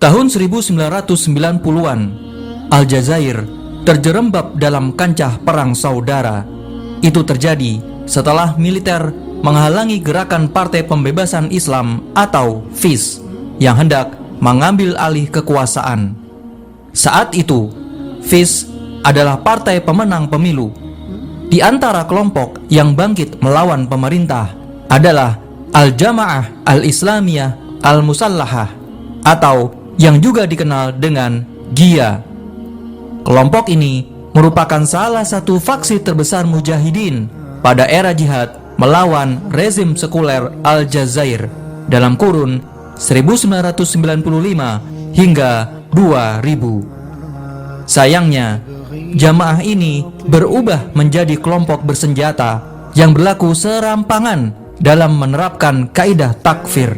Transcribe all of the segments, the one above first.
Tahun 1990-an, Aljazair terjerembab dalam kancah perang saudara. Itu terjadi setelah militer menghalangi gerakan Partai Pembebasan Islam atau FIS yang hendak mengambil alih kekuasaan. Saat itu, FIS adalah partai pemenang pemilu. Di antara kelompok yang bangkit melawan pemerintah adalah Al-Jamaah Al-Islamiyah Al-Musallahah atau yang juga dikenal dengan GIA. Kelompok ini merupakan salah satu faksi terbesar mujahidin pada era jihad melawan rezim sekuler Aljazair dalam kurun 1995 hingga 2000. Sayangnya, jamaah ini berubah menjadi kelompok bersenjata yang berlaku serampangan dalam menerapkan kaidah takfir.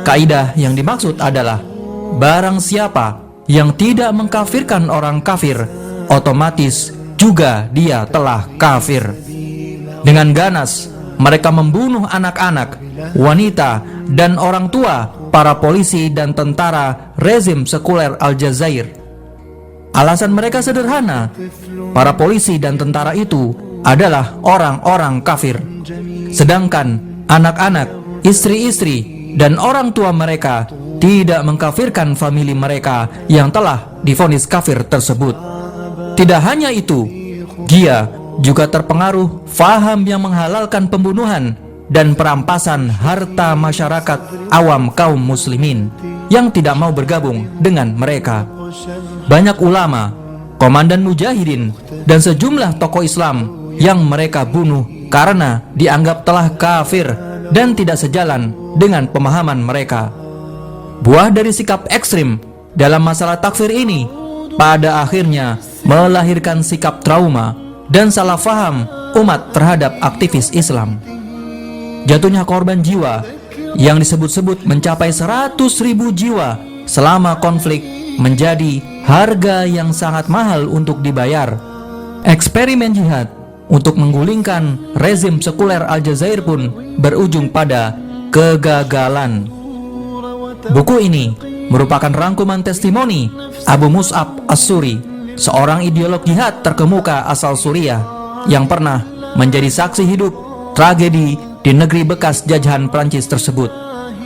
Kaidah yang dimaksud adalah barang siapa yang tidak mengkafirkan orang kafir, otomatis juga dia telah kafir. Dengan ganas, mereka membunuh anak-anak, wanita, dan orang tua para polisi dan tentara rezim sekuler Aljazair. Alasan mereka sederhana, para polisi dan tentara itu adalah orang-orang kafir. Sedangkan anak-anak, istri-istri, dan orang tua mereka tidak mengkafirkan famili mereka yang telah divonis kafir tersebut. Tidak hanya itu, GIA juga terpengaruh faham yang menghalalkan pembunuhan dan perampasan harta masyarakat awam kaum muslimin yang tidak mau bergabung dengan mereka. Banyak ulama, komandan mujahidin, dan sejumlah tokoh Islam yang mereka bunuh karena dianggap telah kafir dan tidak sejalan dengan pemahaman mereka. Buah dari sikap ekstrim dalam masalah takfir ini pada akhirnya melahirkan sikap trauma dan salah faham umat terhadap aktivis Islam. Jatuhnya korban jiwa yang disebut-sebut mencapai 100.000 jiwa selama konflik menjadi harga yang sangat mahal untuk dibayar. Eksperimen jihad untuk menggulingkan rezim sekuler Aljazair pun berujung pada kegagalan. Buku ini merupakan rangkuman testimoni Abu Mus'ab As-Suri, seorang ideolog jihad terkemuka asal Suriah yang pernah menjadi saksi hidup tragedi di negeri bekas jajahan Prancis tersebut.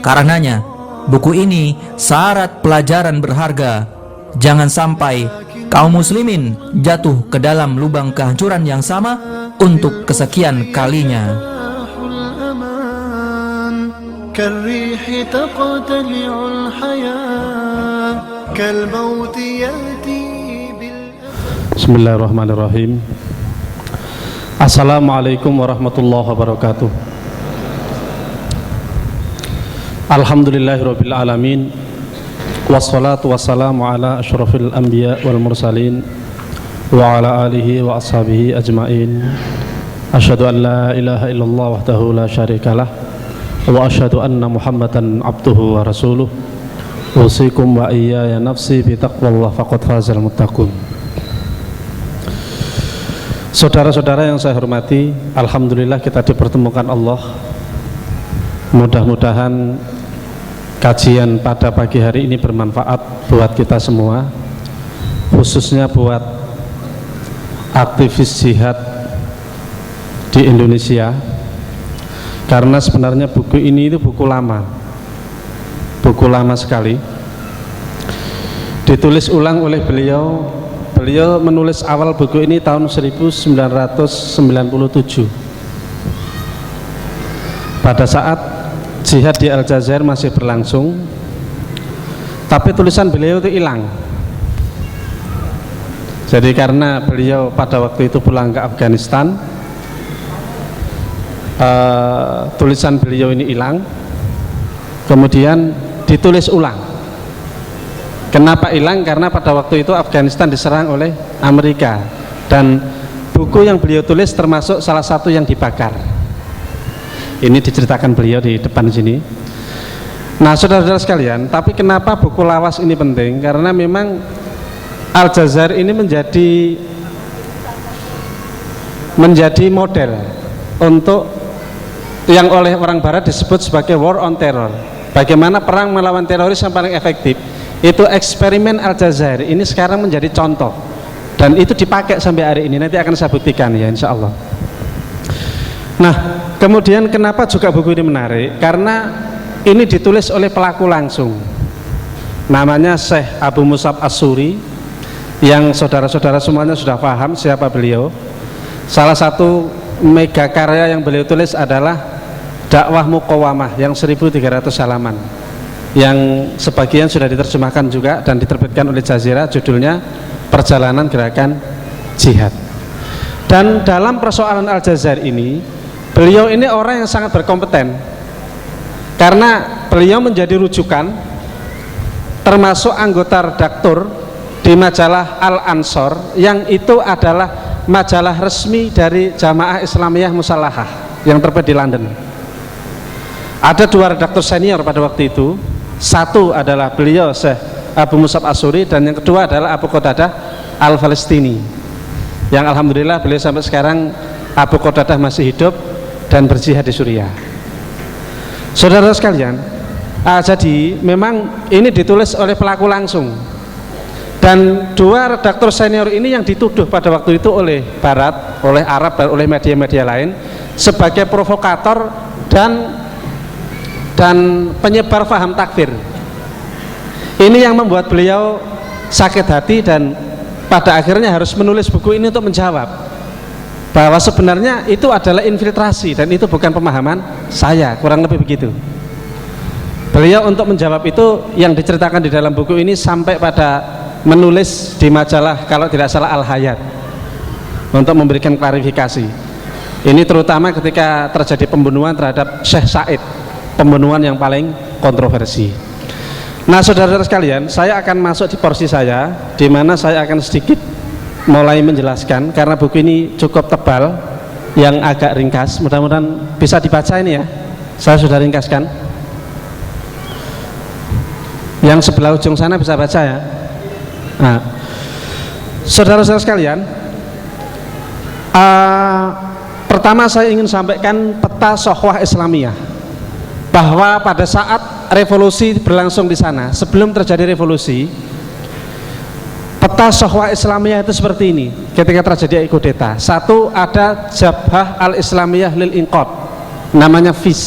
Karenanya, buku ini syarat pelajaran berharga. Jangan sampai kaum muslimin jatuh ke dalam lubang kehancuran yang sama untuk kesekian kalinya. كالريح تقتلع الحياة كالموت يأتي بسم الله الرحمن الرحيم. Assalamualaikum warahmatullahi wabarakatuh. Alhamdulillahirabbil alamin. Wassalatu wassalamu ala asyrafil anbiya wal mursalin wa ala alihi wa ashabihi ajmain. Asyhadu an la ilaha illallah wahdahu la syarikalah wa asyhadu anna Muhammadan abduhu wa rasuluh. Usikum wa iyaya nafsi bi taqwallah faqad fazal muttaqun. Saudara-saudara yang saya hormati, alhamdulillah kita dipertemukan Allah. Mudah-mudahan kajian pada pagi hari ini bermanfaat buat kita semua, khususnya buat aktivis jihad di Indonesia. Karena sebenarnya buku ini itu buku lama sekali. Ditulis ulang oleh beliau menulis awal buku ini tahun 1997 pada saat jihad di Aljazair masih berlangsung, tapi tulisan beliau itu hilang. Jadi karena beliau pada waktu itu pulang ke Afghanistan, tulisan beliau ini hilang, kemudian ditulis ulang. Kenapa hilang? Karena pada waktu itu Afghanistan diserang oleh Amerika dan buku yang beliau tulis termasuk salah satu yang dibakar. Ini diceritakan beliau di depan sini. Nah, saudara-saudara sekalian, tapi kenapa buku lawas ini penting? Karena memang Aljazair ini menjadi model untuk yang oleh orang barat disebut sebagai war on terror. Bagaimana perang melawan teroris yang paling efektif Itu eksperimen Al-Jazair ini sekarang menjadi contoh, dan itu dipakai sampai hari ini. Nanti akan saya buktikan ya, insya Allah. Nah, kemudian kenapa juga buku ini menarik? Karena ini ditulis oleh pelaku langsung, namanya Syekh Abu Mus'ab As-Suri, yang saudara-saudara semuanya sudah paham siapa beliau. Salah satu mega karya yang beliau tulis adalah Dakwah Muqawamah yang 1300 halaman, yang sebagian sudah diterjemahkan juga dan diterbitkan oleh Jazirah, judulnya Perjalanan Gerakan Jihad. Dan dalam persoalan Al-Jazair ini, beliau ini orang yang sangat berkompeten, karena beliau menjadi rujukan, termasuk anggota redaktur di majalah Al-Ansor, yang itu adalah majalah resmi dari Jamaah Islamiyah Musallahah yang terbit di London. Ada dua redaktur senior pada waktu itu, satu adalah beliau Syekh Abu Mus'ab As-Suri, dan yang kedua adalah Abu Qatadah Al-Falistini, yang alhamdulillah beliau sampai sekarang Abu Qatadah masih hidup dan berjihad di Suriah. Saudara sekalian, jadi memang ini ditulis oleh pelaku langsung, dan dua redaktur senior ini yang dituduh pada waktu itu oleh Barat, oleh Arab, dan oleh media-media lain sebagai provokator dan penyebar faham takfir. Ini yang membuat beliau sakit hati, dan pada akhirnya harus menulis buku ini untuk menjawab bahwa sebenarnya itu adalah infiltrasi dan itu bukan pemahaman saya, kurang lebih begitu. Beliau untuk menjawab itu yang diceritakan di dalam buku ini sampai pada menulis di majalah, kalau tidak salah, Al-Hayat, untuk memberikan klarifikasi. Ini terutama ketika terjadi pembunuhan terhadap Syekh Said, pembunuhan yang paling kontroversi. Nah, saudara-saudara sekalian, saya akan masuk di porsi saya, di mana saya akan sedikit mulai menjelaskan, karena buku ini cukup tebal, yang agak ringkas. Mudah-mudahan bisa dibaca ini ya. Saya sudah ringkaskan. Yang sebelah ujung sana bisa baca ya. Nah, saudara-saudara sekalian, pertama saya ingin sampaikan peta Sohwah Islamiyah, bahwa pada saat revolusi berlangsung di sana, sebelum terjadi revolusi, peta Sohwah Islamiyah itu seperti ini. Ketika terjadi kudeta, satu, ada Jabhah Al-Islamiyah Lil Inqad, namanya FIS,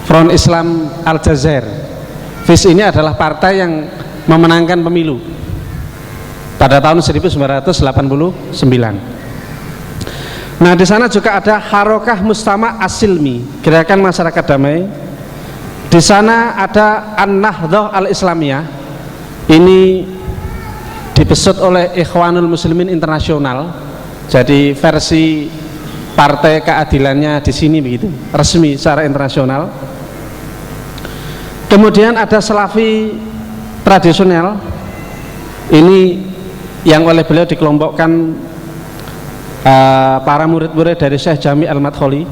Front Islam Al-Jazair. FIS ini adalah partai yang memenangkan pemilu pada tahun 1989. Nah, di sana juga ada Harokah Mustama As-Silmi, gerakan masyarakat damai. Di sana ada An-Nahdhah Al-Islamiyah, ini dibesut oleh Ikhwanul Muslimin Internasional, jadi versi partai keadilannya di sini begitu, resmi secara internasional. Kemudian ada Salafi tradisional, ini yang oleh beliau dikelompokkan para murid-murid dari Syekh Jami Al-Madkhali.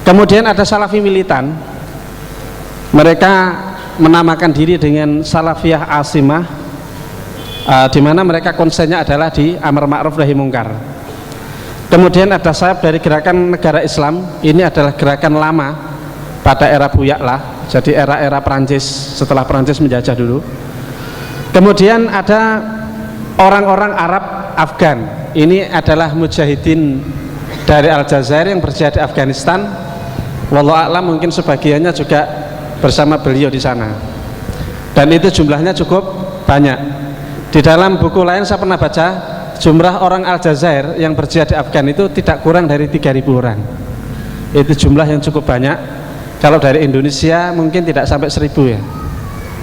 Kemudian ada Salafi militan, mereka menamakan diri dengan Salafiyah Asimah, di mana mereka konsennya adalah di Amar Ma'ruf Nahi Mungkar. Kemudian ada sayap dari gerakan Negara Islam, ini adalah gerakan lama pada era Buyak lah, jadi era-era Prancis, setelah Prancis menjajah dulu. Kemudian ada orang-orang Arab Afgan, ini adalah mujahidin dari Al-Jazair yang berjihad di Afghanistan. Wallahu a'lam, mungkin sebagiannya juga bersama beliau di sana, dan itu jumlahnya cukup banyak. Di dalam buku lain saya pernah baca, jumlah orang Al-Jazair yang berjihad di Afgan itu tidak kurang dari 3.000 orang. Itu jumlah yang cukup banyak. Kalau dari Indonesia mungkin tidak sampai 1.000 ya,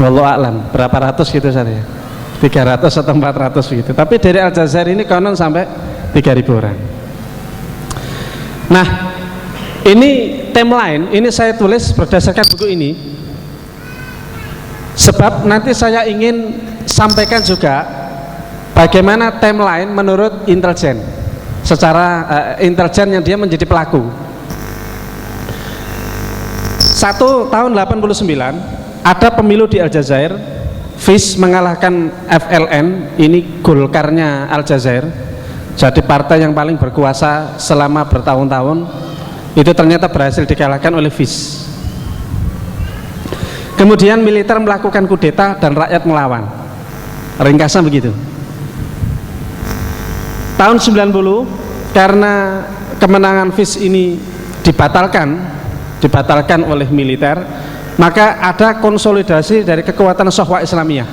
wallahu a'lam, berapa ratus gitu saja, 300 atau 400 gitu. Tapi dari Al-Jazair ini konon sampai 3.000 orang. Nah, ini timeline, ini saya tulis berdasarkan buku ini, sebab nanti saya ingin sampaikan juga bagaimana timeline menurut intelijen, secara intelijen yang dia menjadi pelaku. 1 tahun 89 ada pemilu di Aljazair, FIS mengalahkan FLN, ini Golkarnya Aljazair, jadi partai yang paling berkuasa selama bertahun-tahun, itu ternyata berhasil dikalahkan oleh FIS. Kemudian militer melakukan kudeta dan rakyat melawan. Ringkasnya begitu. Tahun 90, karena kemenangan FIS ini dibatalkan oleh militer, maka ada konsolidasi dari kekuatan Syahwah Islamiyah.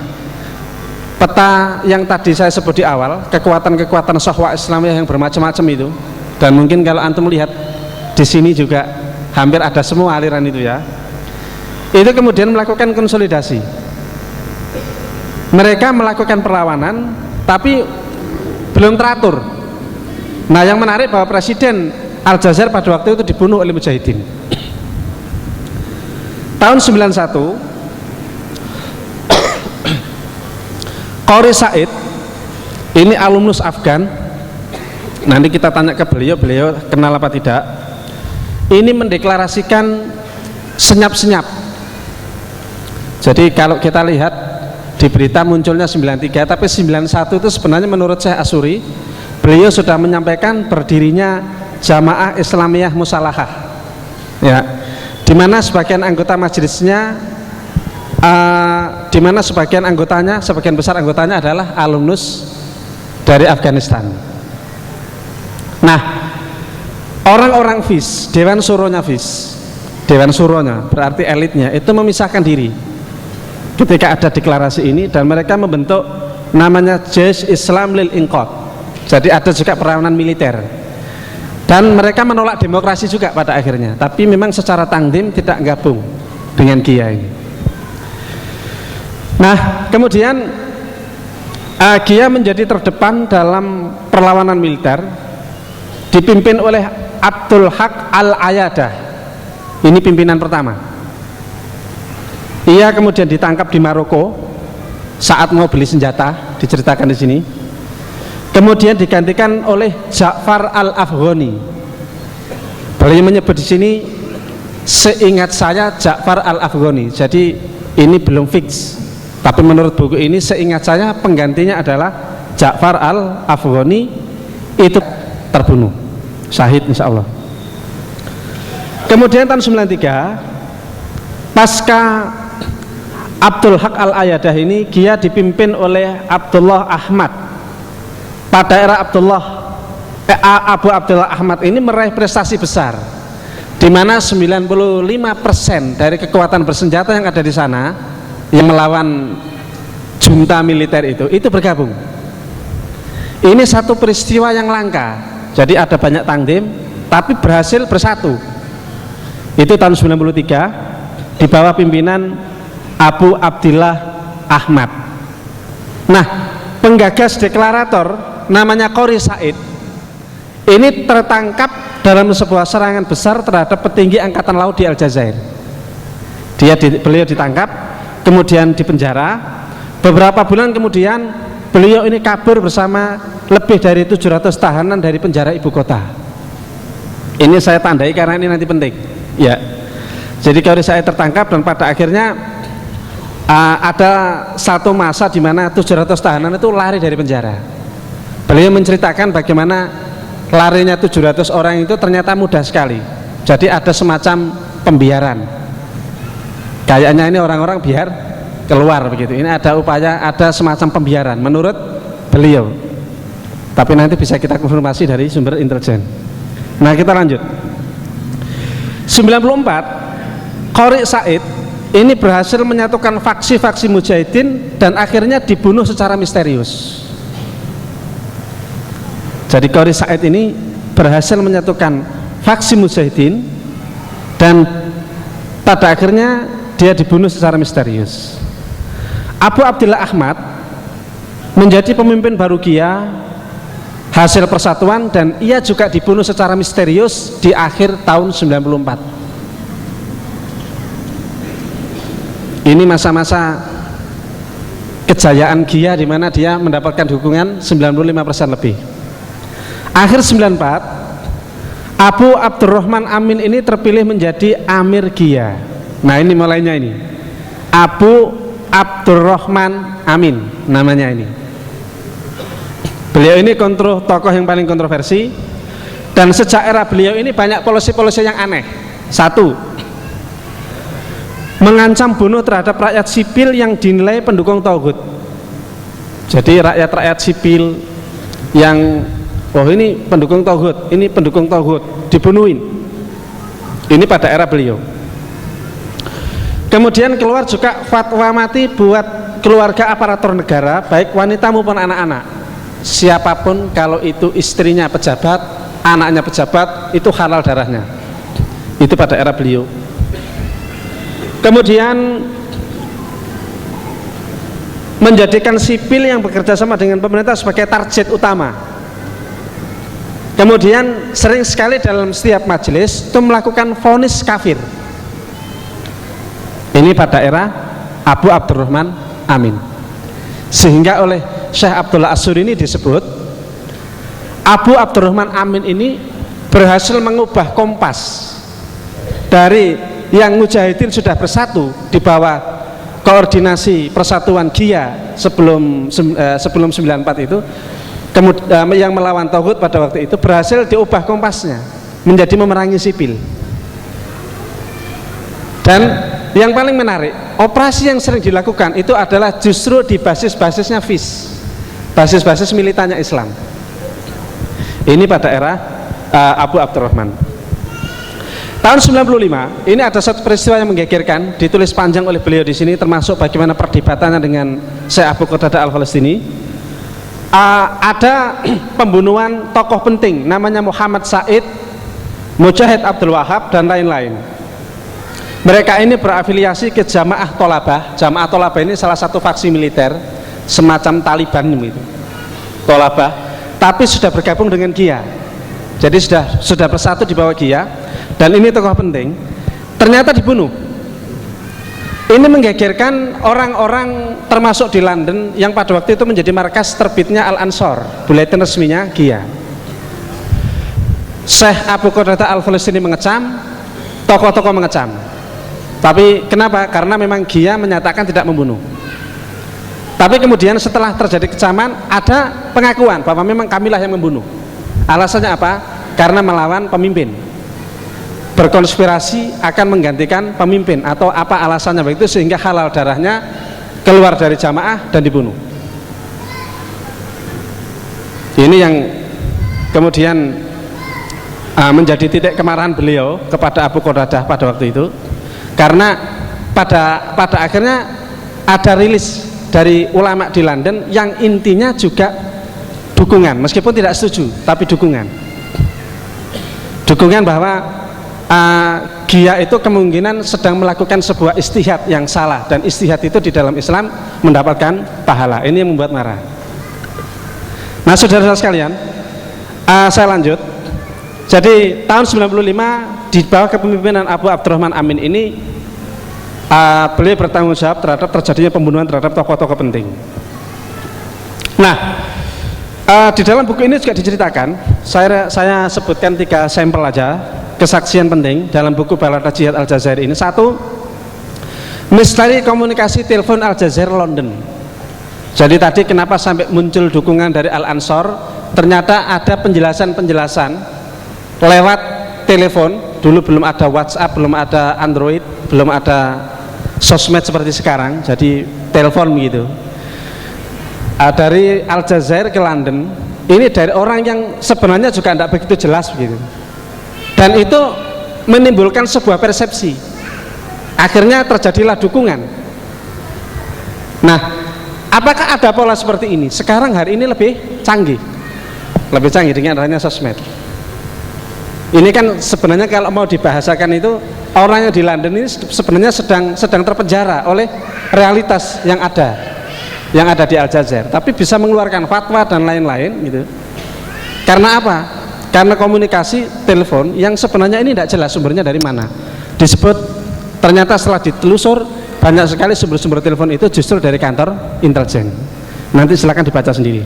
Peta yang tadi saya sebut di awal, kekuatan-kekuatan Syahwah Islamiyah yang bermacam-macam itu, dan mungkin kalau antum lihat di sini juga hampir ada semua aliran itu ya. Itu kemudian melakukan konsolidasi. Mereka melakukan perlawanan, tapi belum teratur. Nah, yang menarik bahwa Presiden Aljazair pada waktu itu dibunuh oleh mujahidin. Tahun 91, Qori Said ini alumnus Afgan. Nanti kita tanya ke beliau kenal apa tidak. Ini mendeklarasikan senyap-senyap. Jadi kalau kita lihat di berita munculnya 93, tapi 91 itu sebenarnya menurut Syekh Asuri, beliau sudah menyampaikan berdirinya Jamaah Islamiyah Musalahah, ya, di mana sebagian anggota majelisnya, sebagian besar anggotanya adalah alumnus dari Afghanistan. Nah, orang-orang FIS, Dewan Suronya FIS, Dewan Suronya berarti elitnya, itu memisahkan diri ketika ada deklarasi ini, dan mereka membentuk namanya Jaish Islam Lil Inqad. Jadi ada juga perawanan militer, dan mereka menolak demokrasi juga pada akhirnya, tapi memang secara tangdim tidak gabung dengan Kiai. Nah, kemudian Gia menjadi terdepan dalam perlawanan militer, dipimpin oleh Abdul Haq Al-Ayadah. Ini pimpinan pertama. Ia kemudian ditangkap di Maroko saat mau beli senjata, diceritakan di sini. Kemudian digantikan oleh Ja'far Al-Afghani. Beliau menyebut di sini, seingat saya Ja'far Al-Afghani. Jadi ini belum fix, tapi menurut buku ini seingat saya penggantinya adalah Ja'far Al-Afghani. Itu terbunuh, syahid insya Allah. Kemudian tahun 93, pasca Abdul Haq Al-Ayadah ini, dia dipimpin oleh Abdullah Ahmad. Pada era Abu Abdullah Ahmad ini meraih prestasi besar, di mana 95% dari kekuatan bersenjata yang ada di sana yang melawan junta militer itu bergabung. Ini satu peristiwa yang langka. Jadi ada banyak tandem, tapi berhasil bersatu. Itu tahun 93 di bawah pimpinan Abu Abdillah Ahmad. Nah, penggagas deklarator namanya Qori Said ini tertangkap dalam sebuah serangan besar terhadap petinggi angkatan laut di Aljazair. Beliau ditangkap, kemudian dipenjara. Beberapa bulan kemudian beliau ini kabur bersama lebih dari 700 tahanan dari penjara ibu kota. Ini saya tandai karena ini nanti penting ya. Jadi Qori Said tertangkap, dan pada akhirnya ada satu masa di mana 700 tahanan itu lari dari penjara. Beliau menceritakan bagaimana larinya 700 orang itu ternyata mudah sekali. Jadi ada semacam pembiaran. Kayaknya ini orang-orang biar keluar begitu. Ini ada upaya, ada semacam pembiaran menurut beliau. Tapi nanti bisa kita konfirmasi dari sumber intelijen. Nah, kita lanjut. 94, Qori Said ini berhasil menyatukan faksi-faksi mujahidin dan akhirnya dibunuh secara misterius. Jadi Qori Said ini berhasil menyatukan faksi mujahidin dan pada akhirnya dia dibunuh secara misterius. Abu Abdillah Ahmad menjadi pemimpin baru Gia hasil persatuan, dan ia juga dibunuh secara misterius di akhir tahun 94. Ini masa-masa kejayaan Gia di mana dia mendapatkan dukungan 95% lebih. Akhir 94, Abu Abdurrahman Amin ini terpilih menjadi Amir Gia. Nah, ini mulainya ini. Abu Abdurrahman Amin namanya ini. Beliau ini tokoh yang paling kontroversi, dan sejak era beliau ini banyak polisi-polisi yang aneh. Satu, mengancam bunuh terhadap rakyat sipil yang dinilai pendukung tauhid. Jadi rakyat-rakyat sipil yang ini pendukung tauhid, ini pendukung tauhid, dibunuhin. Ini pada era beliau. Kemudian keluar juga fatwa mati buat keluarga aparatur negara, baik wanita maupun anak-anak. Siapapun kalau itu istrinya pejabat, anaknya pejabat, itu halal darahnya. Itu pada era beliau. Kemudian menjadikan sipil yang bekerja sama dengan pemerintah sebagai target utama. Kemudian sering sekali dalam setiap majelis itu melakukan vonis kafir. Ini pada era Abu Abdurrahman Amin. Sehingga oleh Syekh Abdullah As-Suri ini disebut, Abu Abdurrahman Amin ini berhasil mengubah kompas dari yang mujahidin sudah bersatu di bawah koordinasi persatuan GIA sebelum 94 itu, yang melawan tauhid pada waktu itu, berhasil diubah kompasnya menjadi memerangi sipil. Dan yang paling menarik, operasi yang sering dilakukan itu adalah justru di basis-basisnya FIS, basis-basis militannya Islam. Ini pada era Abu Abdurrahman. Tahun 95 ini ada satu peristiwa yang menggegerkan, ditulis panjang oleh beliau di sini, termasuk bagaimana perdebatannya dengan Syekh Abu Qatadah Al-Falastini. Ada pembunuhan tokoh penting namanya Muhammad Said, Mujahid Abdul Wahab dan lain-lain. Mereka ini berafiliasi ke Jamaah Tolabah. Jamaah Tolabah ini salah satu faksi militer semacam Taliban gitu. Tolabah, tapi sudah bergabung dengan GIA. Jadi sudah bersatu di bawah GIA. Dan ini tokoh penting ternyata dibunuh. Ini menggegerkan orang-orang termasuk di London yang pada waktu itu menjadi markas terbitnya Al-Ansor, buletin resminya GIA. Syekh Abu Qatadah Al-Falastini mengecam, tokoh-tokoh mengecam. Tapi kenapa? Karena memang GIA menyatakan tidak membunuh. Tapi kemudian setelah terjadi kecaman, ada pengakuan bahwa memang kamilah yang membunuh. Alasannya apa? Karena melawan pemimpin, berkonspirasi akan menggantikan pemimpin, atau apa alasannya begitu, sehingga halal darahnya keluar dari jamaah dan dibunuh. Ini yang kemudian menjadi titik kemarahan beliau kepada Abu Qatadah pada waktu itu, karena pada akhirnya ada rilis dari ulama di London yang intinya juga dukungan, meskipun tidak setuju, tapi dukungan bahwa GIA itu kemungkinan sedang melakukan sebuah istihad yang salah, dan istihad itu di dalam Islam mendapatkan pahala. Ini yang membuat marah. Nah, saudara-saudara sekalian, saya lanjut. Jadi tahun 95 di bawah kepemimpinan Abu Abdurrahman Amin ini, beliau bertanggung jawab terhadap terjadinya pembunuhan terhadap tokoh-tokoh penting. Nah, di dalam buku ini juga diceritakan, saya sebutkan 3 sampel aja kesaksian penting dalam buku Balada Jihad Al-Jazair ini. 1, misteri komunikasi telepon Al-Jazair London. Jadi tadi kenapa sampai muncul dukungan dari Al-Ansor, ternyata ada penjelasan-penjelasan lewat telepon. Dulu belum ada WhatsApp, belum ada Android, belum ada sosmed seperti sekarang, jadi telepon gitu. Dari Al-Jazair ke London, ini dari orang yang sebenarnya juga tidak begitu jelas begitu, dan itu menimbulkan sebuah persepsi. Akhirnya terjadilah dukungan. Nah, apakah ada pola seperti ini? Sekarang hari ini lebih canggih dengan adanya sosmed. Ini kan sebenarnya kalau mau dibahasakan itu, orang yang di London ini sebenarnya sedang terpenjara oleh realitas yang ada di Al-Jazair, tapi bisa mengeluarkan fatwa dan lain-lain gitu. Karena apa? Karena komunikasi telepon yang sebenarnya ini tidak jelas sumbernya dari mana. Disebut ternyata setelah ditelusur, banyak sekali sumber-sumber telepon itu justru dari kantor intelijen. Nanti silakan dibaca sendiri.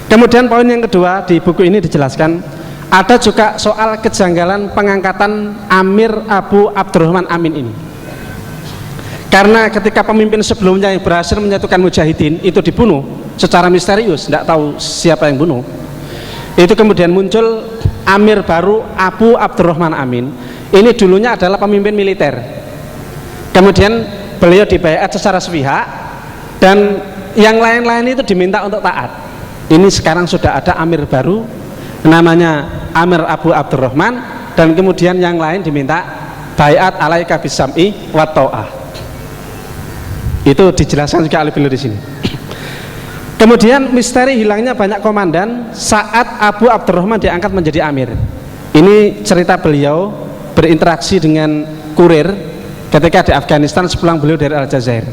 Kemudian poin yang kedua di buku ini dijelaskan, ada juga soal kejanggalan pengangkatan Amir Abu Abdurrahman Amin ini. Karena ketika pemimpin sebelumnya yang berhasil menyatukan mujahidin itu dibunuh secara misterius, tidak tahu siapa yang bunuh, itu kemudian muncul Amir baru Abu Abdurrahman Amin. Ini dulunya adalah pemimpin militer, Kemudian beliau dibaiat secara sepihak, dan yang lain-lain itu diminta untuk taat. Ini sekarang sudah ada amir baru, namanya Amir Abu Abdurrahman, dan kemudian yang lain diminta baiat alaika bisam'i wa ta'ah. Itu dijelaskan juga oleh beliau di sini. Kemudian misteri hilangnya banyak komandan saat Abu Abdurrahman diangkat menjadi amir. Ini cerita beliau berinteraksi dengan kurir ketika di Afghanistan sepulang beliau dari Aljazair.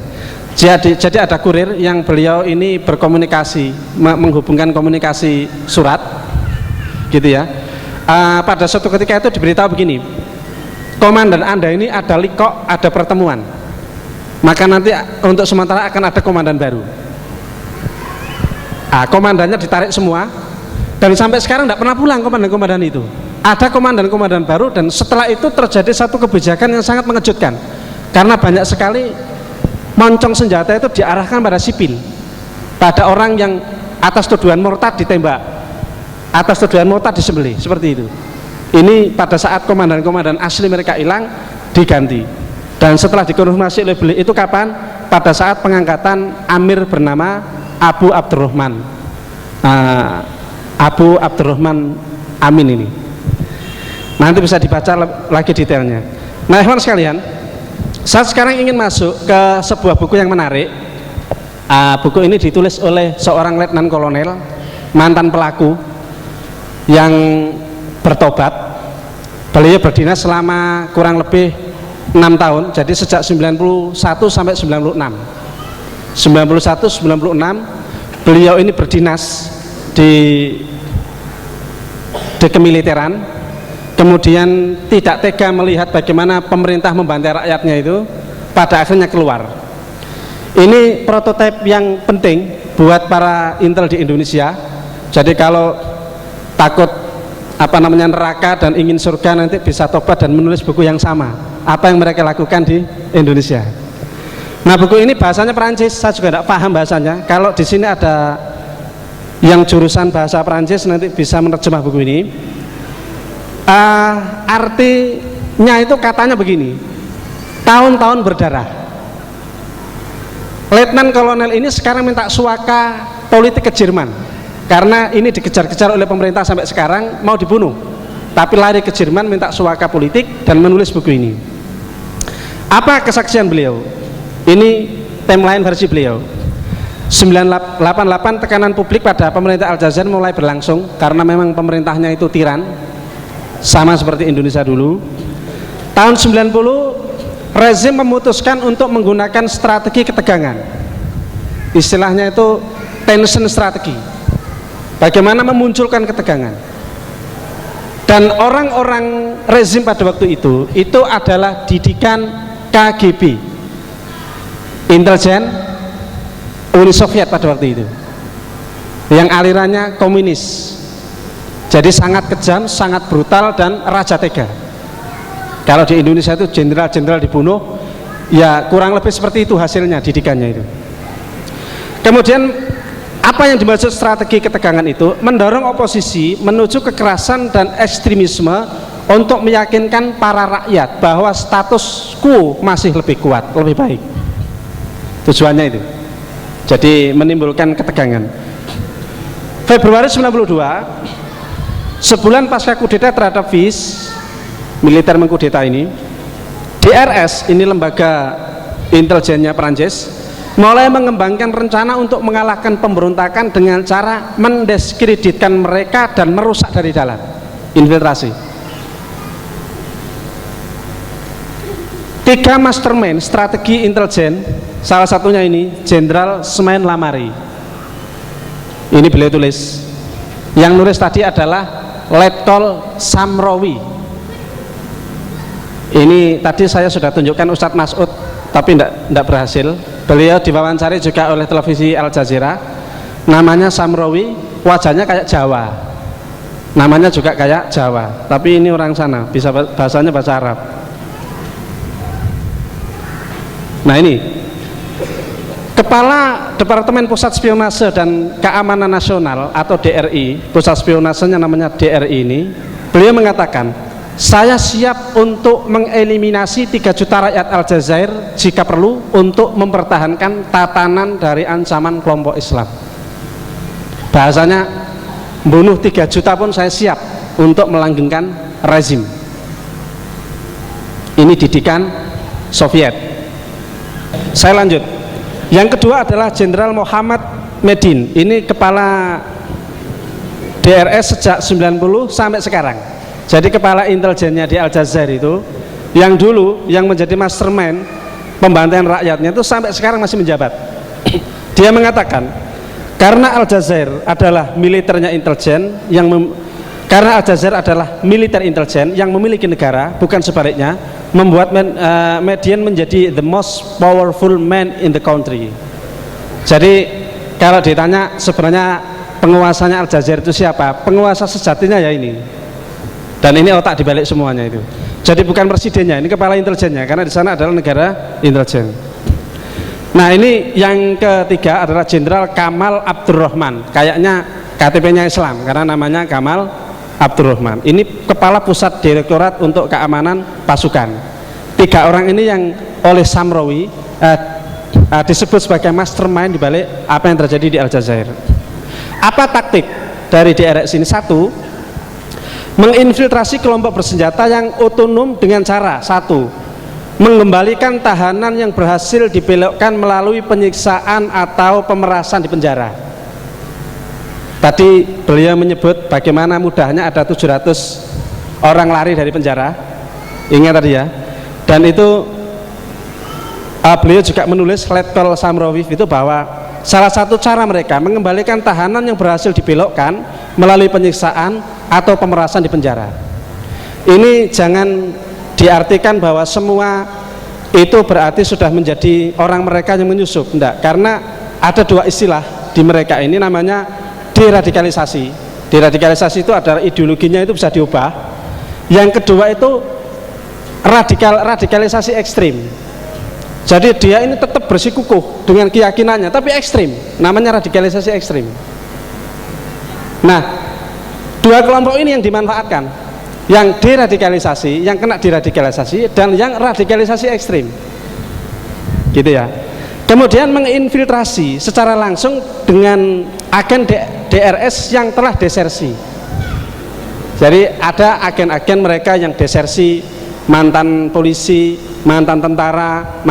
Jadi ada kurir yang beliau ini berkomunikasi, menghubungkan komunikasi surat, gitu ya. Pada suatu ketika itu diberitahu begini, komandan Anda ini ada liqo, ada pertemuan, maka nanti untuk sementara akan ada komandan baru. Komandannya ditarik semua, dan sampai sekarang tidak pernah pulang komandan-komandan itu. Ada komandan-komandan baru, dan setelah itu terjadi satu kebijakan yang sangat mengejutkan, karena banyak sekali moncong senjata itu diarahkan pada sipil, pada orang yang atas tuduhan murtad ditembak, atas tuduhan murtad disembelih, seperti itu. Ini pada saat komandan-komandan asli mereka hilang, diganti. Dan setelah dikonfirmasi oleh beliau itu kapan? Pada saat pengangkatan amir bernama Abu Abdurrahman, Abu Abdurrahman Amin ini. Nanti bisa dibaca lagi detailnya. Nah, ikhwan sekalian, saya sekarang ingin masuk ke sebuah buku yang menarik. Buku ini ditulis oleh seorang letnan kolonel, mantan pelaku yang bertobat. Beliau berdinas selama kurang lebih 6 tahun, jadi sejak 91 sampai 96. 91-96 beliau ini berdinas di kemiliteran, kemudian tidak tega melihat bagaimana pemerintah membantai rakyatnya itu, pada akhirnya keluar. Ini prototipe yang penting buat para intel di Indonesia. Jadi kalau takut neraka dan ingin surga, nanti bisa tobat dan menulis buku yang sama apa yang mereka lakukan di Indonesia. Nah, buku ini bahasanya Perancis, saya juga tidak paham bahasanya. Kalau di sini ada yang jurusan bahasa Perancis, nanti bisa menerjemah buku ini. Artinya itu katanya begini, tahun-tahun berdarah. Letnan kolonel ini sekarang minta suaka politik ke Jerman, karena ini dikejar-kejar oleh pemerintah sampai sekarang, mau dibunuh, tapi lari ke Jerman minta suaka politik dan menulis buku ini. Apa kesaksian beliau? Ini timeline versi beliau. 988 tekanan publik pada pemerintah Aljazair mulai berlangsung karena memang pemerintahnya itu tiran, sama seperti Indonesia dulu. Tahun 90 rezim memutuskan untuk menggunakan strategi ketegangan. Istilahnya itu tension strategi. Bagaimana memunculkan ketegangan. Dan orang-orang rezim pada waktu itu adalah didikan KGB, intelijen Uni Soviet pada waktu itu, yang alirannya komunis. Jadi sangat kejam, sangat brutal, dan raja tega. Kalau di Indonesia itu jenderal-jenderal dibunuh, ya kurang lebih seperti itu hasilnya didikannya itu. Kemudian apa yang dimaksud strategi ketegangan itu? Mendorong oposisi menuju kekerasan dan ekstremisme untuk meyakinkan para rakyat bahwa status quo masih lebih kuat, lebih baik. Tujuannya itu. Jadi menimbulkan ketegangan. Februari 92, sebulan pasca kudeta terhadap FIS, militer mengkudeta ini, DRS, ini lembaga intelijennya Perancis, mulai mengembangkan rencana untuk mengalahkan pemberontakan dengan cara mendiskreditkan mereka dan merusak dari dalam, infiltrasi. 3 mastermind strategi intelijen, salah satunya ini Jenderal Smain Lamari. Ini beliau tulis. Yang nulis tadi adalah Letkol Samrowi. Ini tadi saya sudah tunjukkan Ustadz Mas'ud, tapi tidak berhasil. Beliau diwawancari juga oleh televisi Al Jazeera. Namanya Samrowi, wajahnya kayak Jawa, namanya juga kayak Jawa, tapi ini orang sana, bisa bahasanya bahasa Arab. Nah, ini Kepala Departemen Pusat Spionase dan Keamanan Nasional atau DRI, pusat spionasenya namanya DRI ini, beliau mengatakan saya siap untuk mengeliminasi 3 juta rakyat Aljazair jika perlu untuk mempertahankan tatanan dari ancaman kelompok Islam. Bahasanya, bunuh 3 juta pun saya siap untuk melanggengkan rezim. Ini didikan Soviet. Saya lanjut. Yang kedua adalah Jenderal Muhammad Medin. Ini kepala DRS sejak 90 sampai sekarang. Jadi kepala intelijennya di Aljazair itu, yang dulu yang menjadi mastermind pembantaian rakyatnya itu sampai sekarang masih menjabat. Dia mengatakan, karena Aljazair adalah militernya intelijen karena Aljazair adalah militer intelijen yang memiliki negara, bukan sebaliknya, membuat Median menjadi the most powerful man in the country. Jadi kalau ditanya sebenarnya penguasanya Aljazair itu siapa? Penguasa sejatinya ya ini. Dan ini otak dibalik semuanya itu. Jadi bukan presidennya, ini kepala intelijennya, karena di sana adalah negara intelijen. Nah, ini yang ketiga adalah Jenderal Kamal Abdurrahman. Kayaknya KTP-nya Islam karena namanya Kamal Abdurrahman. Ini kepala pusat Direktorat untuk Keamanan Pasukan. 3 orang ini yang oleh Samrawi disebut sebagai mastermind dibalik apa yang terjadi di Aljazair. Apa taktik dari DRS ini? 1, menginfiltrasi kelompok bersenjata yang otonom dengan cara 1, mengembalikan tahanan yang berhasil dibelokkan melalui penyiksaan atau pemerasan di penjara. Tadi beliau menyebut bagaimana mudahnya ada 700 orang lari dari penjara, ingat tadi ya. Dan itu beliau juga menulis Letkol Samrawi itu bahwa salah satu cara mereka mengembalikan tahanan yang berhasil dibelokkan melalui penyiksaan atau pemerasan di penjara. Ini jangan diartikan bahwa semua itu berarti sudah menjadi orang mereka yang menyusup, enggak, karena ada 2 istilah di mereka ini, namanya deradikalisasi. Deradikalisasi itu adalah ideologinya itu bisa diubah. Yang kedua itu radikalisasi ekstrim. Jadi dia ini tetap bersikukuh dengan keyakinannya tapi ekstrim, namanya radikalisasi ekstrim. Nah, 2 kelompok ini yang dimanfaatkan, yang deradikalisasi, yang kena deradikalisasi, dan yang radikalisasi ekstrim, gitu ya. Kemudian menginfiltrasi secara langsung dengan agen DRS yang telah desersi. Jadi ada agen-agen mereka yang desersi, mantan polisi, mantan tentara,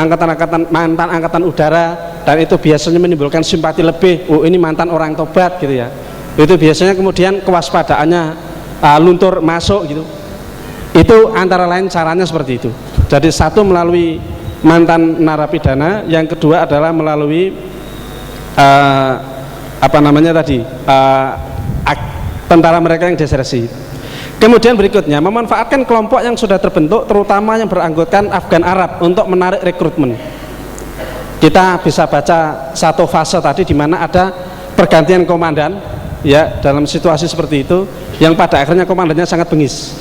mantan angkatan udara, dan itu biasanya menimbulkan simpati lebih. Oh, ini mantan orang tobat, gitu ya. Itu biasanya kemudian kewaspadaannya luntur masuk gitu. Itu antara lain caranya seperti itu. Jadi 1 melalui mantan narapidana, yang kedua adalah melalui tentara mereka yang desersi. Kemudian berikutnya memanfaatkan kelompok yang sudah terbentuk, terutama yang beranggotakan Afgan Arab untuk menarik rekrutmen. Kita bisa baca 1 fase tadi di mana ada pergantian komandan. Ya, dalam situasi seperti itu, yang pada akhirnya komandannya sangat bengis.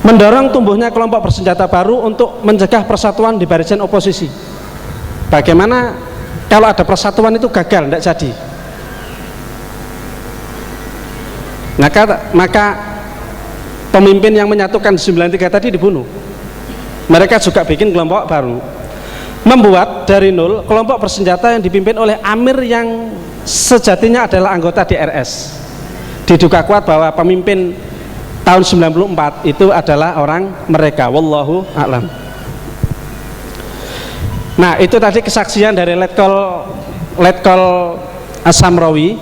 Mendorong tumbuhnya kelompok bersenjata baru untuk mencegah persatuan di barisan oposisi. Bagaimana kalau ada persatuan itu gagal, tidak jadi. Maka pemimpin yang menyatukan 93 tadi dibunuh. Mereka juga bikin kelompok baru, membuat dari nol kelompok bersenjata yang dipimpin oleh Amir yang sejatinya adalah anggota DRS. Diduga kuat bahwa pemimpin tahun 94 itu adalah orang mereka, wallahu a'lam. Nah, itu tadi kesaksian dari Letkol Samrawi.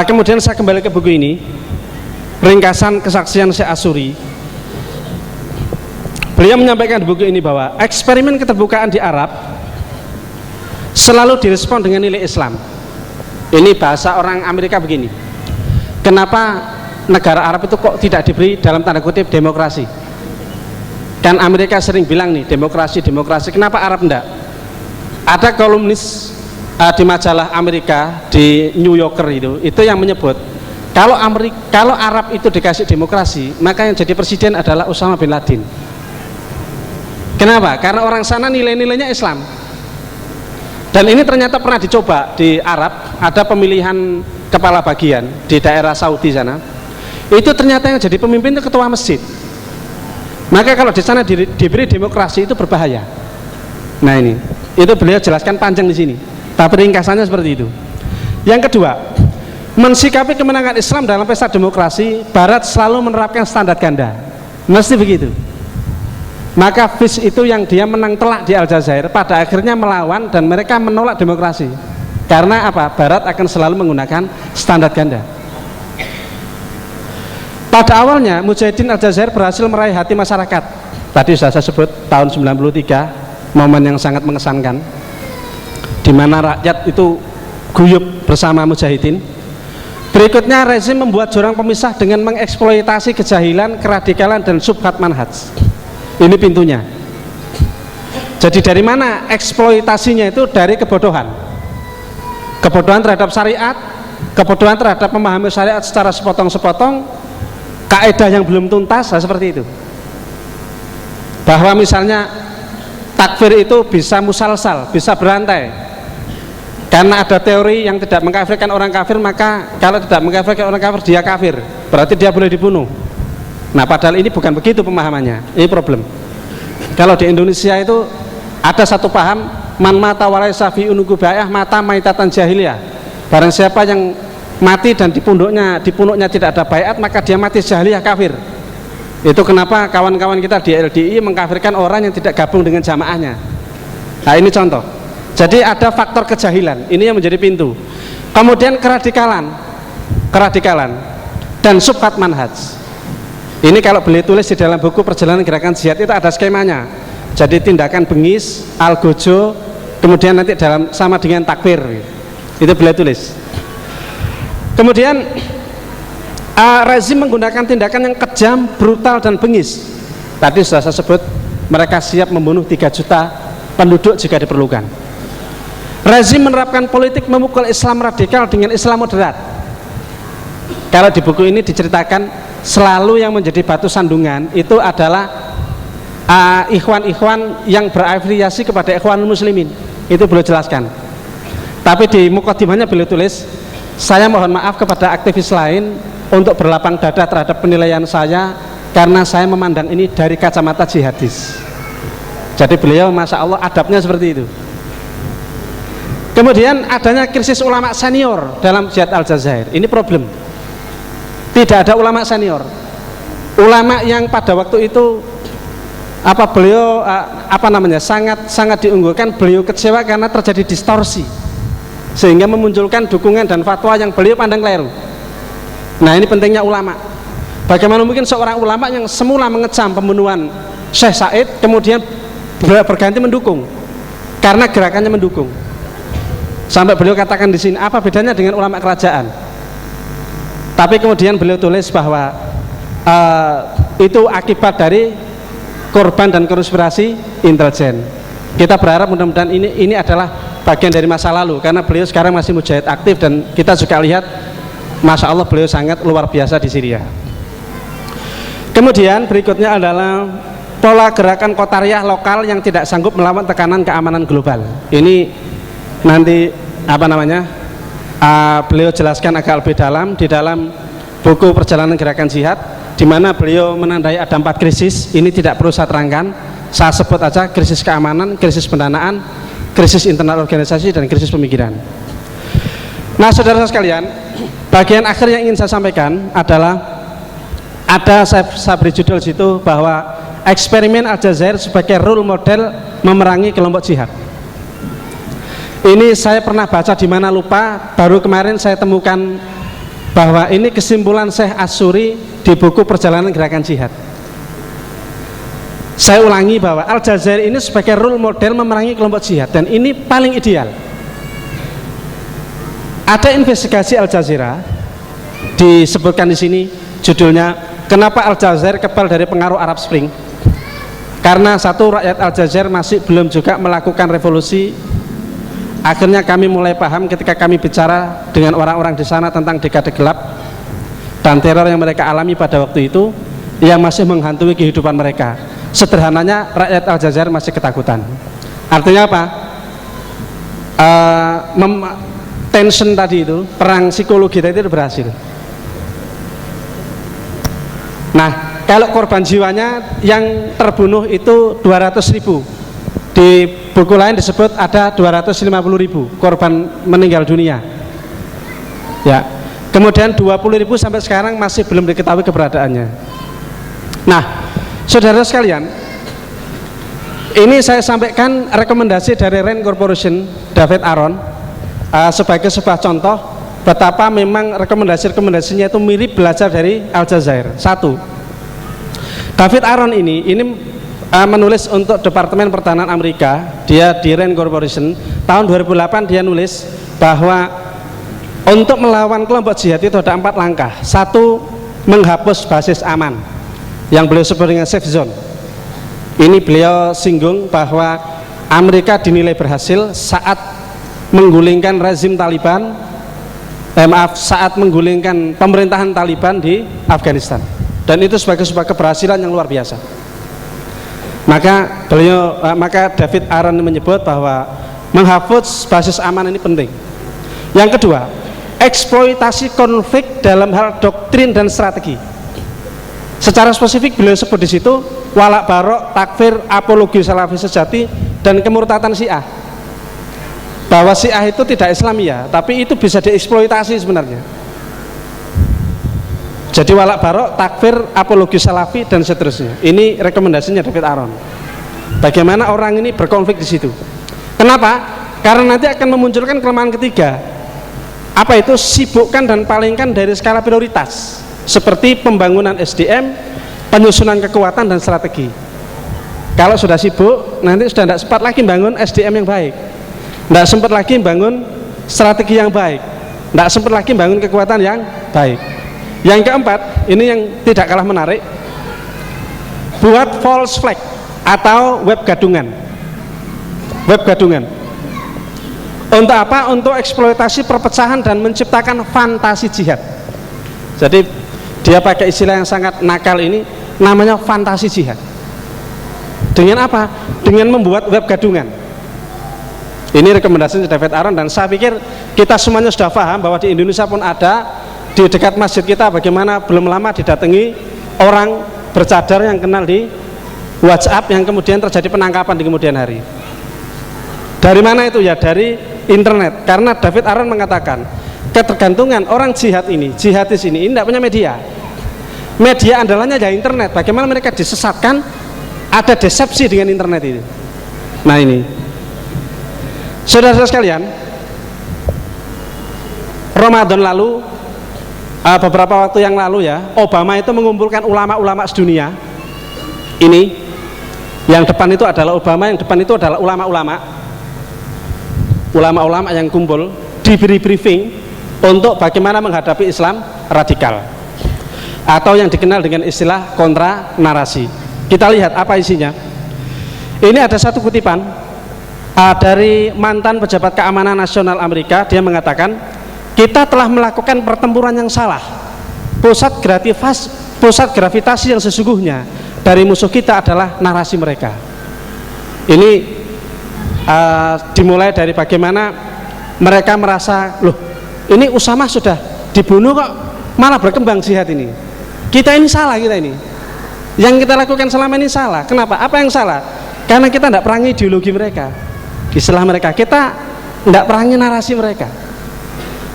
Kemudian saya kembali ke buku ini, ringkasan kesaksian Syekh Asyuri. Beliau menyampaikan di buku ini bahwa eksperimen keterbukaan di Arab selalu direspon dengan nilai Islam. Ini bahasa orang Amerika begini, kenapa negara Arab itu kok tidak diberi dalam tanda kutip demokrasi? Kan Amerika sering bilang nih demokrasi, demokrasi, kenapa Arab enggak? Ada kolumnis di majalah Amerika, di New Yorker itu yang menyebut kalau Arab itu dikasih demokrasi, maka yang jadi presiden adalah Osama bin Laden. Kenapa? Karena orang sana nilai-nilainya Islam. Dan ini ternyata pernah dicoba di Arab, ada pemilihan kepala bagian di daerah Saudi sana, itu ternyata yang jadi pemimpin itu ketua masjid. Maka kalau di sana diberi demokrasi itu berbahaya. Nah ini, itu beliau jelaskan panjang di sini. Tapi ringkasannya seperti itu. Yang kedua, mensikapi kemenangan Islam dalam pesta demokrasi, Barat selalu menerapkan standar ganda. Mesti begitu. Maka FIS itu yang dia menang telak di Aljazair pada akhirnya melawan dan mereka menolak demokrasi. Karena apa? Barat akan selalu menggunakan standar ganda. Pada awalnya Mujahidin Aljazair berhasil meraih hati masyarakat. Tadi sudah saya sebut tahun 93, momen yang sangat mengesankan, di mana rakyat itu guyup bersama Mujahidin. Berikutnya rezim membuat jurang pemisah dengan mengeksploitasi kejahilan, keradikalan dan subhat manhaj. Ini pintunya. Jadi dari mana eksploitasinya? Itu dari kebodohan. Kebodohan terhadap syariat, kebodohan terhadap memahami syariat secara sepotong-sepotong, kaidah yang belum tuntas, seperti itu. Bahwa misalnya takfir itu bisa musalsal, bisa berantai. Karena ada teori yang tidak mengkafirkan orang kafir, maka kalau tidak mengkafirkan orang kafir dia kafir, berarti dia boleh dibunuh. Nah padahal ini bukan begitu pemahamannya. Ini problem. Kalau di Indonesia itu ada satu paham, man mata walaysa fi unuqi bai'ah mata maitatan jahiliyah. Barang siapa yang mati dan di punuknya tidak ada baiat, maka dia mati jahiliyah, kafir. Itu kenapa kawan-kawan kita di LDI mengkafirkan orang yang tidak gabung dengan jamaahnya. Nah ini contoh. Jadi ada faktor kejahilan, ini yang menjadi pintu. Kemudian keradikalan dan subhat manhaj. Ini kalau beliau tulis di dalam buku Perjalanan Gerakan Jihad itu ada skemanya. Jadi tindakan bengis, algojo, kemudian nanti dalam sama dengan takfir. Itu beliau tulis. Kemudian rezim menggunakan tindakan yang kejam, brutal dan bengis. Tadi sudah saya sebut, mereka siap membunuh 3 juta penduduk jika diperlukan. Rezim menerapkan politik memukul Islam radikal dengan Islam moderat. Kalau di buku ini diceritakan selalu yang menjadi batu sandungan itu adalah ikhwan-ikhwan yang berafiliasi kepada Ikhwanul Muslimin. Itu beliau jelaskan. Tapi di mukadimahnya beliau tulis, saya mohon maaf kepada aktivis lain untuk berlapang dada terhadap penilaian saya, karena saya memandang ini dari kacamata jihadis. Jadi beliau masya Allah adabnya seperti itu. Kemudian adanya krisis ulama senior dalam jihad Aljazair, ini problem. Tidak ada ulama senior, ulama yang pada waktu itu beliau sangat diunggulkan. Beliau kecewa karena terjadi distorsi, sehingga memunculkan dukungan dan fatwa yang beliau pandang keliru. Nah ini pentingnya ulama. Bagaimana mungkin seorang ulama yang semula mengecam pembunuhan Syekh Said kemudian berganti mendukung karena gerakannya mendukung. Sampai beliau katakan di sini, apa bedanya dengan ulama kerajaan? Tapi kemudian beliau tulis bahwa itu akibat dari korban dan konspirasi intelijen. Kita berharap mudah-mudahan ini adalah bagian dari masa lalu, karena beliau sekarang masih mujahid aktif dan kita juga lihat masya Allah beliau sangat luar biasa di Syria. Kemudian berikutnya adalah pola gerakan Qatariyah lokal yang tidak sanggup melawan tekanan keamanan global. Ini nanti beliau jelaskan agak lebih dalam di dalam buku Perjalanan Gerakan Jihad, di mana beliau menandai ada 4 krisis. Ini tidak perlu saya terangkan, saya sebut aja: krisis keamanan, krisis pendanaan, krisis internal organisasi, dan krisis pemikiran. Nah saudara sekalian, bagian akhir yang ingin saya sampaikan adalah saya beri judul situ bahwa eksperimen Aljazair sebagai role model memerangi kelompok jihad. Ini saya pernah baca di mana lupa, baru kemarin saya temukan bahwa ini kesimpulan Syekh Asyuri di buku Perjalanan Gerakan Jihad. Saya ulangi bahwa Aljazair ini sebagai role model memerangi kelompok jihad, dan ini paling ideal. Ada investigasi Al Jazeera disebutkan di sini, judulnya kenapa Aljazair kebal dari pengaruh Arab Spring. Karena satu, rakyat Aljazair masih belum juga melakukan revolusi. Akhirnya kami mulai paham ketika kami bicara dengan orang-orang di sana tentang dekade gelap dan teror yang mereka alami pada waktu itu, yang masih menghantui kehidupan mereka. Sederhananya, rakyat Aljazair masih ketakutan. Artinya apa? tension tadi itu, perang psikologi tadi itu berhasil. Nah, kalau korban jiwanya yang terbunuh itu 200.000. Di buku lain disebut ada 250.000 korban meninggal dunia. Ya. Kemudian 20.000 sampai sekarang masih belum diketahui keberadaannya. Nah, saudara sekalian, ini saya sampaikan rekomendasi dari Rand Corporation, David Aaron, sebagai sebuah contoh betapa memang rekomendasi-rekomendasinya itu mirip belajar dari Al Jazair. Satu, David Aaron ini menulis untuk Departemen Pertahanan Amerika, dia di Rand Corporation. Tahun 2008 dia nulis bahwa untuk melawan kelompok jihad itu ada 4 langkah. Satu, menghapus basis aman yang beliau sebut dengan safe zone. Ini beliau singgung bahwa Amerika dinilai berhasil saat menggulingkan rezim Taliban, saat menggulingkan pemerintahan Taliban di Afghanistan, dan itu sebagai sebuah keberhasilan yang luar biasa. Maka David Aaron menyebut bahwa menghapus basis aman ini penting. Yang kedua, eksploitasi konflik dalam hal doktrin dan strategi. Secara spesifik beliau sebut di situ walak barok, takfir, apologi salafi sejati, dan kemurtatan Syiah. Bahwa Syiah itu tidak Islamiyah, tapi itu bisa dieksploitasi sebenarnya. Jadi walak barok, takfir, apologi salafi, dan seterusnya. Ini rekomendasinya David Aaron. Bagaimana orang ini berkonflik di situ? Kenapa? Karena nanti akan memunculkan kelemahan ketiga. Apa itu? Sibukkan dan palingkan dari skala prioritas, seperti pembangunan SDM, penyusunan kekuatan dan strategi. Kalau sudah sibuk, nanti sudah tidak sempat lagi bangun SDM yang baik, tidak sempat lagi bangun strategi yang baik, tidak sempat lagi bangun kekuatan yang baik. Yang keempat, ini yang tidak kalah menarik, buat false flag atau web gadungan. Web gadungan untuk apa? Untuk eksploitasi perpecahan dan menciptakan fantasi jihad. Jadi dia pakai istilah yang sangat nakal ini, namanya fantasi jihad. Dengan apa? Dengan membuat web gadungan. Ini rekomendasi David Aaron, dan saya pikir kita semuanya sudah paham bahwa di Indonesia pun ada, di dekat masjid kita bagaimana belum lama didatangi orang bercadar yang kenal di WhatsApp, yang kemudian terjadi penangkapan di kemudian hari. Dari mana itu? Ya dari internet. Karena David Aaron mengatakan ketergantungan orang jihadis ini tidak punya media. Media andalannya ya internet. Bagaimana mereka disesatkan? Ada desepsi dengan internet ini. Nah ini, saudara-saudara sekalian, Ramadan lalu, beberapa waktu yang lalu ya, Obama itu mengumpulkan ulama-ulama sedunia. Ini yang depan itu adalah Obama, yang depan itu adalah ulama-ulama yang kumpul, diberi briefing untuk bagaimana menghadapi Islam radikal, atau yang dikenal dengan istilah kontra narasi. Kita lihat apa isinya. Ini ada satu kutipan dari mantan pejabat keamanan nasional Amerika. Dia mengatakan, kita telah melakukan pertempuran yang salah. Pusat gravitasi yang sesungguhnya dari musuh kita adalah narasi mereka. Ini dimulai dari bagaimana mereka merasa, loh ini Usama sudah dibunuh kok malah berkembang jihad ini. Kita ini salah, kita ini yang kita lakukan selama ini salah. Kenapa? Apa yang salah? Karena kita tidak perangi ideologi mereka, istilah mereka, kita tidak perangi narasi mereka.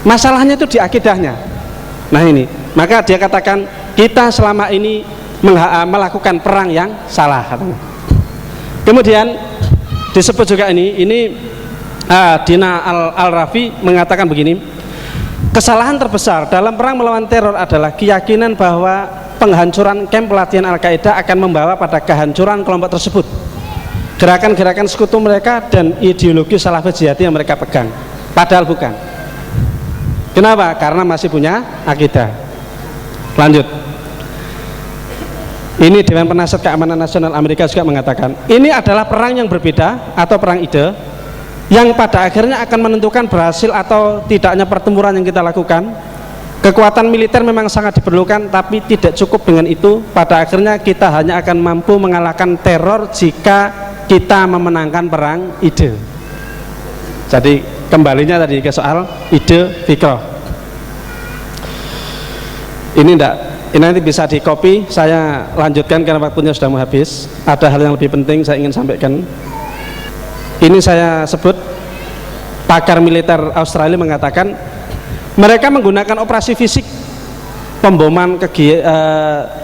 Masalahnya itu di akidahnya. Nah ini, maka dia katakan kita selama ini melakukan perang yang salah. Kemudian disebut juga ini Dina Al-Rafi mengatakan begini, kesalahan terbesar dalam perang melawan teror adalah keyakinan bahwa penghancuran kamp pelatihan Al-Qaeda akan membawa pada kehancuran kelompok tersebut, gerakan-gerakan sekutu mereka, dan ideologi salafi jihadi yang mereka pegang. Padahal bukan. Kenapa? Karena masih punya akidah. Lanjut. Ini Dewan Penasihat Keamanan Nasional Amerika juga mengatakan, ini adalah perang yang berbeda atau perang ide yang pada akhirnya akan menentukan berhasil atau tidaknya pertempuran yang kita lakukan. Kekuatan militer memang sangat diperlukan, tapi tidak cukup dengan itu. Pada akhirnya kita hanya akan mampu mengalahkan teror jika kita memenangkan perang ide. Jadi kembalinya tadi ke soal ide fikroh. Ini nanti bisa di copy, saya lanjutkan karena waktunya sudah mau habis. Ada hal yang lebih penting saya ingin sampaikan. Ini saya sebut, pakar militer Australia mengatakan mereka menggunakan operasi fisik, pemboman,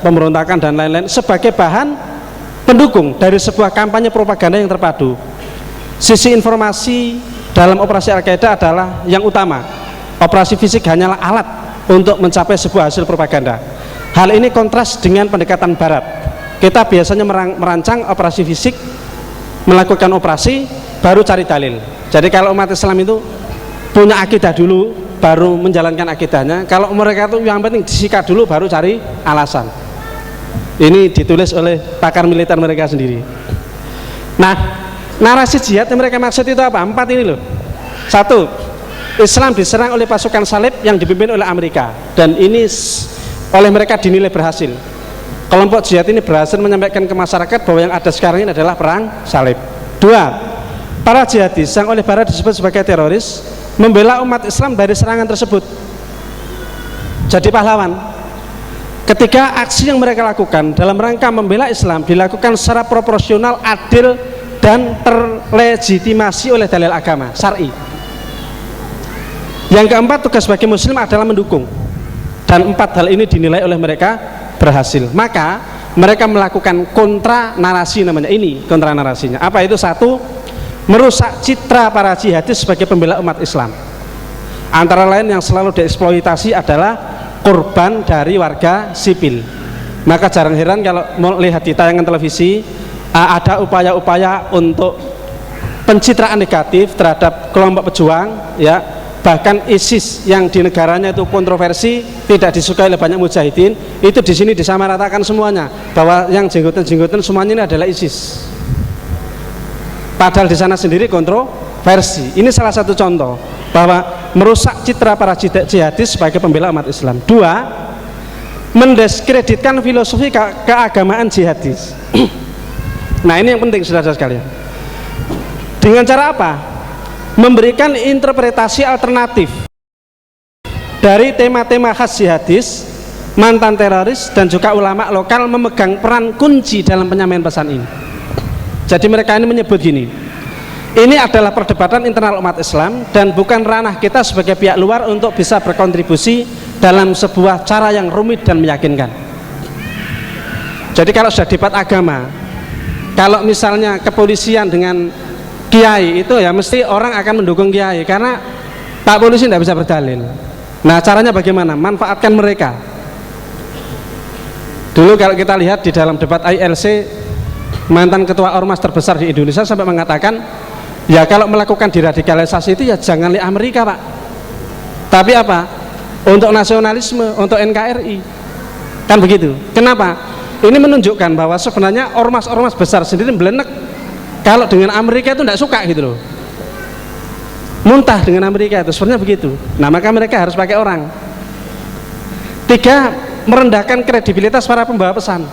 pemberontakan dan lain-lain sebagai bahan pendukung dari sebuah kampanye propaganda yang terpadu. Sisi informasi dalam operasi Al-Qaeda adalah yang utama. Operasi fisik hanyalah alat untuk mencapai sebuah hasil propaganda. Hal ini kontras dengan pendekatan Barat. Kita biasanya merancang operasi fisik, melakukan operasi, baru cari dalil. Jadi kalau umat Islam itu punya akidah dulu, baru menjalankan akidahnya. Kalau mereka itu yang penting disikat dulu, baru cari alasan. Ini ditulis oleh pakar militer mereka sendiri. Nah, narasi jihad yang mereka maksud itu apa? 4 ini loh. 1, Islam diserang oleh pasukan salib yang dipimpin oleh Amerika, dan ini oleh mereka dinilai berhasil. Kelompok jihad ini berhasil menyampaikan ke masyarakat bahwa yang ada sekarang ini adalah perang salib. 2, para jihadis yang oleh Barat disebut sebagai teroris membela umat Islam dari serangan tersebut, jadi pahlawan. Ketiga, aksi yang mereka lakukan dalam rangka membela Islam dilakukan secara proporsional, adil, dan terlegitimasi oleh dalil agama syar'i. Yang keempat, tugas bagi muslim adalah mendukung, dan 4 hal ini dinilai oleh mereka berhasil. Maka mereka melakukan kontra narasi, namanya ini kontra narasinya. Apa itu? 1, merusak citra para jihadis sebagai pembela umat Islam. Antara lain yang selalu dieksploitasi adalah korban dari warga sipil. Maka jarang heran kalau melihat di tayangan televisi ada upaya-upaya untuk pencitraan negatif terhadap kelompok pejuang, ya. Bahkan ISIS yang di negaranya itu kontroversi, tidak disukai oleh banyak mujahidin, itu di sini disamaratakan semuanya bahwa yang jenggotan-jenggotan semuanya ini adalah ISIS. Padahal di sana sendiri kontroversi. Ini salah satu contoh bahwa merusak citra para jihadis sebagai pembela umat Islam. 2, mendiskreditkan filosofi keagamaan jihadis. Nah, ini yang penting, saudara sekalian. Dengan cara apa? Memberikan interpretasi alternatif dari tema-tema khas jihadis, mantan teroris, dan juga ulama lokal memegang peran kunci dalam penyampaian pesan ini. Jadi mereka ini menyebut gini, ini adalah perdebatan internal umat Islam dan bukan ranah kita sebagai pihak luar untuk bisa berkontribusi dalam sebuah cara yang rumit dan meyakinkan. Jadi kalau sudah debat agama, kalau misalnya kepolisian dengan kiai, itu ya mesti orang akan mendukung kiai karena Pak Polisi tidak bisa berdalil. Nah, caranya bagaimana? Manfaatkan mereka. Dulu kalau kita lihat di dalam debat ILC, mantan ketua ormas terbesar di Indonesia sampai mengatakan, ya kalau melakukan diradikalisasi itu ya jangan lihat Amerika, Pak, tapi apa? Untuk nasionalisme, untuk NKRI, kan begitu. Kenapa? Ini menunjukkan bahwa sebenarnya ormas-ormas besar sendiri belenek kalau dengan Amerika itu tidak suka gitu loh, muntah dengan Amerika itu sebenarnya begitu. Nah, maka mereka harus pakai orang. 3, merendahkan kredibilitas para pembawa pesan.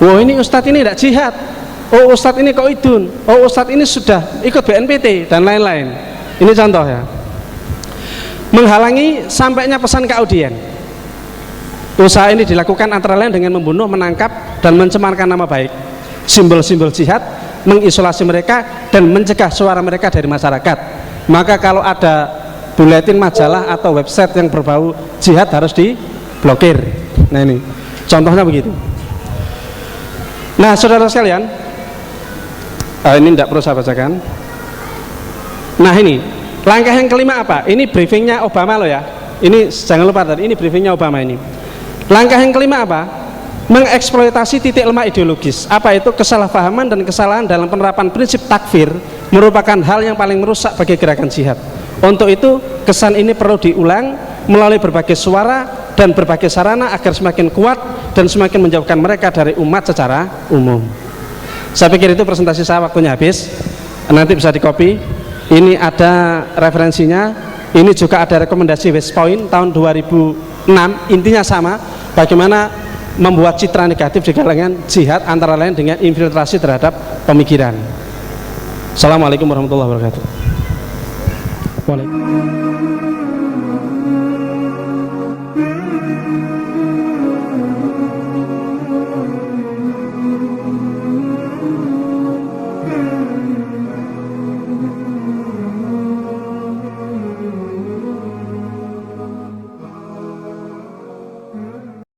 Wah, ini ustadz ini tidak jihad, oh ustadz ini koidun, oh ustadz ini sudah ikut BNPT dan lain-lain. Ini contoh ya. Menghalangi sampainya pesan ke audien. Usaha ini dilakukan antara lain dengan membunuh, menangkap, dan mencemarkan nama baik simbol-simbol jihad, mengisolasi mereka dan mencegah suara mereka dari masyarakat. Maka kalau ada buletin, majalah atau website yang berbau jihad harus diblokir. Nah, ini contohnya begitu. Nah, saudara sekalian, ini tidak perlu saya bacakan. Nah, ini langkah yang kelima apa? Ini briefingnya Obama loh ya. Ini jangan lupa tadi, ini briefingnya Obama ini. Langkah yang kelima apa? Mengeksploitasi titik lemah ideologis. Apa itu? Kesalahpahaman dan kesalahan dalam penerapan prinsip takfir merupakan hal yang paling merusak bagi gerakan jihad. Untuk itu, kesan ini perlu diulang melalui berbagai suara dan berbagai sarana agar semakin kuat dan semakin menjauhkan mereka dari umat secara umum. Saya pikir itu presentasi saya, waktunya habis. Nanti bisa di-copy. Ini ada referensinya. Ini juga ada rekomendasi West Point tahun 2006. Intinya sama, bagaimana membuat citra negatif di kalangan jihad, antara lain dengan infiltrasi terhadap pemikiran. Assalamualaikum warahmatullahi wabarakatuh. Waalaikumsalam.